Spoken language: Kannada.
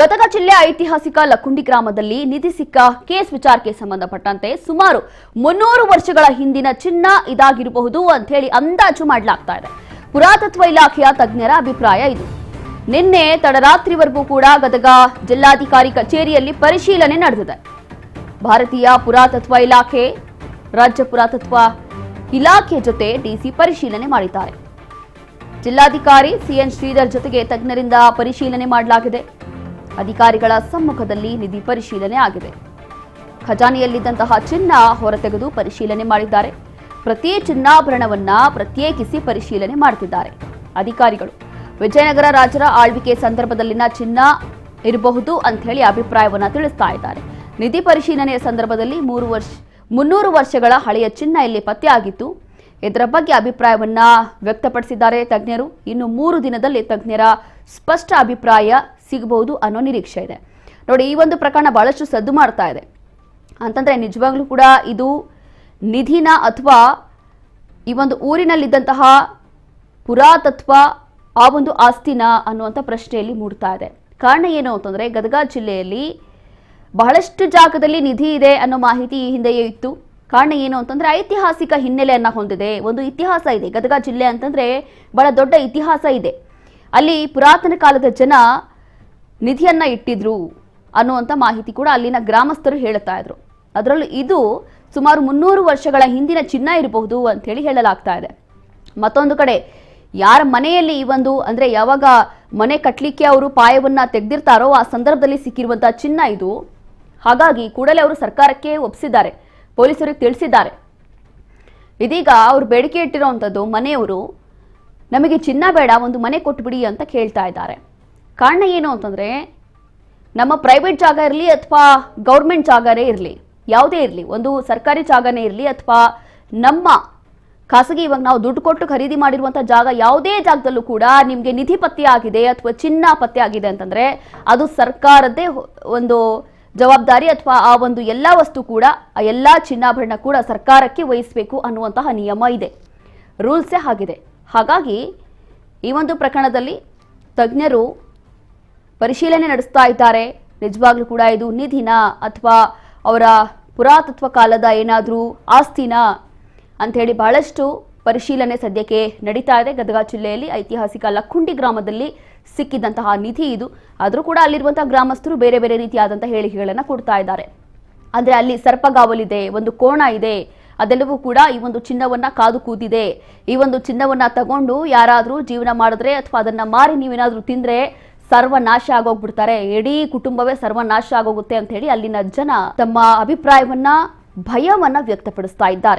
ಗದಗ ಜಿಲ್ಲೆ ಐತಿಹಾಸಿಕ ಲಕ್ಕುಂಡಿ ಗ್ರಾಮದಲ್ಲಿ ನಿಧಿ ಸಿಕ್ಕ ಕೇಸ್ ವಿಚಾರಕ್ಕೆ ಸಂಬಂಧಪಟ್ಟಂತೆ ಸುಮಾರು 300 ವರ್ಷಗಳ ಹಿಂದಿನ ಚಿನ್ನ ಇದಾಗಿರಬಹುದು ಅಂತ ಹೇಳಿ ಅಂದಾಜು ಮಾಡಲಾಗ್ತಾ ಇದೆ. ಪುರಾತತ್ವ ಇಲಾಖೆಯ ತಜ್ಞರ ಅಭಿಪ್ರಾಯ ಇದು. ನಿನ್ನೆ ತಡರಾತ್ರಿವರೆಗೂ ಕೂಡ ಗದಗ ಜಿಲ್ಲಾಧಿಕಾರಿ ಕಚೇರಿಯಲ್ಲಿ ಪರಿಶೀಲನೆ ನಡೆದಿದೆ. ಭಾರತೀಯ ಪುರಾತತ್ವ ಇಲಾಖೆ, ರಾಜ್ಯ ಪುರಾತತ್ವ ಇಲಾಖೆ ಜೊತೆ ಡಿಸಿ ಪರಿಶೀಲನೆ ಮಾಡಿದ್ದಾರೆ. ಜಿಲ್ಲಾಧಿಕಾರಿ ಸಿಎನ್ ಶ್ರೀಧರ್ ಜೊತೆಗೆ ತಜ್ಞರಿಂದ ಪರಿಶೀಲನೆ ಮಾಡಲಾಗಿದೆ. ಅಧಿಕಾರಿಗಳ ಸಮ್ಮುಖದಲ್ಲಿ ನಿಧಿ ಪರಿಶೀಲನೆ ಆಗಿದೆ. ಖಜಾನೆಯಲ್ಲಿದ್ದಂತಹ ಚಿನ್ನ ಹೊರತೆಗೆದು ಪರಿಶೀಲನೆ ಮಾಡಿದ್ದಾರೆ. ಪ್ರತಿ ಚಿನ್ನಾಭರಣವನ್ನ ಪ್ರತ್ಯೇಕಿಸಿ ಪರಿಶೀಲನೆ ಮಾಡುತ್ತಿದ್ದಾರೆ ಅಧಿಕಾರಿಗಳು. ವಿಜಯನಗರ ರಾಜರ ಆಳ್ವಿಕೆ ಸಂದರ್ಭದಲ್ಲಿನ ಚಿನ್ನ ಇರಬಹುದು ಅಂತ ಹೇಳಿ ಅಭಿಪ್ರಾಯವನ್ನ ತಿಳಿಸ್ತಾ ಇದ್ದಾರೆ. ನಿಧಿ ಪರಿಶೀಲನೆಯ ಸಂದರ್ಭದಲ್ಲಿ 300 ವರ್ಷಗಳ ಹಳೆಯ ಚಿನ್ನ ಇಲ್ಲಿ ಪತ್ತೆಯಾಗಿತ್ತು. ಇದರ ಬಗ್ಗೆ ಅಭಿಪ್ರಾಯವನ್ನ ವ್ಯಕ್ತಪಡಿಸಿದ್ದಾರೆ ತಜ್ಞರು. ಇನ್ನು 3 ದಿನದಲ್ಲಿ ತಜ್ಞರ ಸ್ಪಷ್ಟ ಅಭಿಪ್ರಾಯ ಸಿಗಬಹುದು ಅನ್ನೋ ನಿರೀಕ್ಷೆ ಇದೆ. ನೋಡಿ, ಈ ಒಂದು ಪ್ರಕರಣ ಬಹಳಷ್ಟು ಸದ್ದು ಮಾಡ್ತಾ ಇದೆ. ಅಂತಂದ್ರೆ ನಿಜವಾಗ್ಲೂ ಕೂಡ ಇದು ನಿಧಿನ ಅಥವಾ ಈ ಒಂದು ಊರಿನಲ್ಲಿದ್ದಂತಹ ಪುರಾತತ್ವ ಆ ಒಂದು ಆಸ್ತಿನ ಅನ್ನುವಂಥ ಪ್ರಶ್ನೆಯಲ್ಲಿ ಮೂಡ್ತಾ ಇದೆ. ಕಾರಣ ಏನು ಅಂತಂದ್ರೆ, ಗದಗ ಜಿಲ್ಲೆಯಲ್ಲಿ ಬಹಳಷ್ಟು ಜಾಗದಲ್ಲಿ ನಿಧಿ ಇದೆ ಅನ್ನೋ ಮಾಹಿತಿ ಈ ಹಿಂದೆಯೇ ಇತ್ತು. ಕಾರಣ ಏನು ಅಂತಂದ್ರೆ, ಐತಿಹಾಸಿಕ ಹಿನ್ನೆಲೆಯನ್ನ ಹೊಂದಿದೆ. ಒಂದು ಇತಿಹಾಸ ಇದೆ. ಗದಗ ಜಿಲ್ಲೆ ಅಂತಂದ್ರೆ ಬಹಳ ದೊಡ್ಡ ಇತಿಹಾಸ ಇದೆ. ಅಲ್ಲಿ ಪುರಾತನ ಕಾಲದ ಜನ ನಿಧಿಯನ್ನ ಇಟ್ಟಿದ್ರು ಅನ್ನುವಂಥ ಮಾಹಿತಿ ಕೂಡ ಅಲ್ಲಿನ ಗ್ರಾಮಸ್ಥರು ಹೇಳ್ತಾ ಇದ್ರು. ಅದರಲ್ಲೂ ಇದು ಸುಮಾರು 300 ವರ್ಷಗಳ ಹಿಂದಿನ ಚಿನ್ನ ಇರಬಹುದು ಅಂತ ಹೇಳಿ ಹೇಳಲಾಗ್ತಾ ಇದೆ. ಮತ್ತೊಂದು ಕಡೆ ಯಾರ ಮನೆಯಲ್ಲಿ ಈ ಒಂದು ಅಂದ್ರೆ ಯಾವಾಗ ಮನೆ ಕಟ್ಟಲಿಕ್ಕೆ ಅವರು ಪಾಯವನ್ನ ತೆಗೆದಿರ್ತಾರೋ ಆ ಸಂದರ್ಭದಲ್ಲಿ ಸಿಕ್ಕಿರುವಂತಹ ಚಿನ್ನ ಇದು. ಹಾಗಾಗಿ ಕೂಡಲೇ ಅವರು ಸರ್ಕಾರಕ್ಕೆ ಒಪ್ಪಿಸಿದ್ದಾರೆ, ಪೊಲೀಸರಿಗೆ ತಿಳಿಸಿದ್ದಾರೆ. ಇದೀಗ ಅವರು ಬೇಡಿಕೆ ಇಟ್ಟಿರುವಂಥದ್ದು, ಮನೆಯವರು ನಮಗೆ ಚಿನ್ನ ಬೇಡ, ಒಂದು ಮನೆ ಕೊಟ್ಬಿಡಿ ಅಂತ ಕೇಳ್ತಾ ಇದ್ದಾರೆ. ಕಾರಣ ಏನು ಅಂತಂದ್ರೆ, ನಮ್ಮ ಪ್ರೈವೇಟ್ ಜಾಗ ಇರಲಿ ಅಥವಾ ಗೌರ್ಮೆಂಟ್ ಜಾಗನೇ ಇರಲಿ, ಯಾವುದೇ ಇರಲಿ, ಒಂದು ಸರ್ಕಾರಿ ಜಾಗನೇ ಇರಲಿ ಅಥವಾ ನಮ್ಮ ಖಾಸಗಿ, ಇವಾಗ ನಾವು ದುಡ್ಡು ಕೊಟ್ಟು ಖರೀದಿ ಮಾಡಿರುವಂಥ ಜಾಗ, ಯಾವುದೇ ಜಾಗದಲ್ಲೂ ಕೂಡ ನಿಮಗೆ ನಿಧಿ ಪತ್ತೆ ಆಗಿದೆ ಅಥವಾ ಚಿನ್ನ ಪತ್ತೆ ಆಗಿದೆ ಅಂತಂದ್ರೆ ಅದು ಸರ್ಕಾರದ್ದೇ ಒಂದು ಜವಾಬ್ದಾರಿ ಅಥವಾ ಆ ಒಂದು ಎಲ್ಲ ವಸ್ತು ಕೂಡ, ಆ ಎಲ್ಲ ಚಿನ್ನಾಭರಣ ಕೂಡ ಸರ್ಕಾರಕ್ಕೆ ವಹಿಸಬೇಕು ಅನ್ನುವಂತಹ ನಿಯಮ ಇದೆ, ರೂಲ್ಸೇ ಆಗಿದೆ. ಹಾಗಾಗಿ ಈ ಒಂದು ಪ್ರಕರಣದಲ್ಲಿ ತಜ್ಞರು ಪರಿಶೀಲನೆ ನಡೆಸ್ತಾ ಇದ್ದಾರೆ. ನಿಜವಾಗ್ಲೂ ಕೂಡ ಇದು ನಿಧಿನ ಅಥವಾ ಅವರ ಪುರಾತತ್ವ ಕಾಲದ ಏನಾದರೂ ಆಸ್ತಿನ ಅಂಥೇಳಿ ಬಹಳಷ್ಟು ಪರಿಶೀಲನೆ ಸದ್ಯಕ್ಕೆ ನಡೀತಾ ಇದೆ. ಗದಗ ಜಿಲ್ಲೆಯಲ್ಲಿ ಐತಿಹಾಸಿಕ ಲಕ್ಕುಂಡಿ ಗ್ರಾಮದಲ್ಲಿ ಸಿಕ್ಕಿದಂತಹ ನಿಧಿ ಇದು. ಆದರೂ ಕೂಡ ಅಲ್ಲಿರುವಂತಹ ಗ್ರಾಮಸ್ಥರು ಬೇರೆ ಬೇರೆ ರೀತಿಯಾದಂಥ ಹೇಳಿಕೆಗಳನ್ನು ಕೊಡ್ತಾ ಇದ್ದಾರೆ. ಅಂದರೆ ಅಲ್ಲಿ ಸರ್ಪಗಾವಲಿದೆ, ಒಂದು ಕೋಣ ಇದೆ, ಅದೆಲ್ಲವೂ ಕೂಡ ಈ ಒಂದು ಚಿನ್ನವನ್ನ ಕಾದು ಕೂತಿದೆ. ಈ ಒಂದು ಚಿನ್ನವನ್ನ ತಗೊಂಡು ಯಾರಾದರೂ ಜೀವನ ಮಾಡಿದ್ರೆ ಅಥವಾ ಅದನ್ನ ಮಾರಿ ನೀವೇನಾದ್ರೂ ತಿಂದ್ರೆ ಸರ್ವನಾಶ ಆಗೋಗ್ಬಿಡ್ತಾರೆ, ಇಡೀ ಕುಟುಂಬವೇ ಸರ್ವನಾಶ ಆಗೋಗುತ್ತೆ ಅಂತ ಹೇಳಿ ಅಲ್ಲಿನ ಜನ ತಮ್ಮ ಅಭಿಪ್ರಾಯವನ್ನ, ಭಯವನ್ನ ವ್ಯಕ್ತಪಡಿಸ್ತಾ ಇದ್ದಾರೆ.